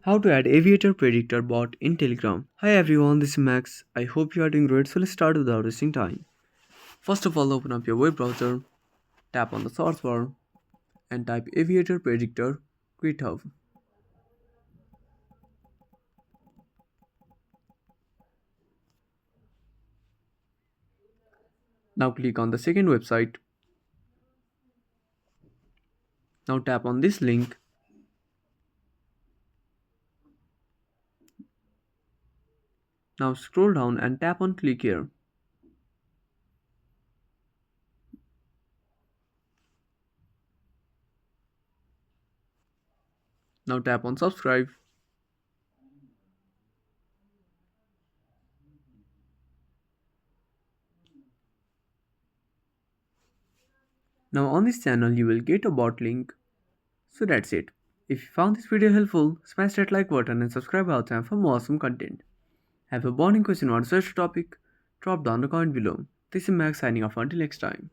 How to add Aviator Predictor bot in Telegram. Hi everyone, this is Max. I hope you are doing great, so let's start without wasting time. First of all, open up your web browser, tap on the search bar, and type Aviator Predictor GitHub. Now click on the second website. Now tap on this link. Now scroll down and tap on click here. Now tap on subscribe. Now on this channel you will get a bot link. So that's it. If you found this video helpful, smash that like button and subscribe our channel for more awesome content. Have a burning question or research topic? Drop down the comment below. This is Max signing off until next time.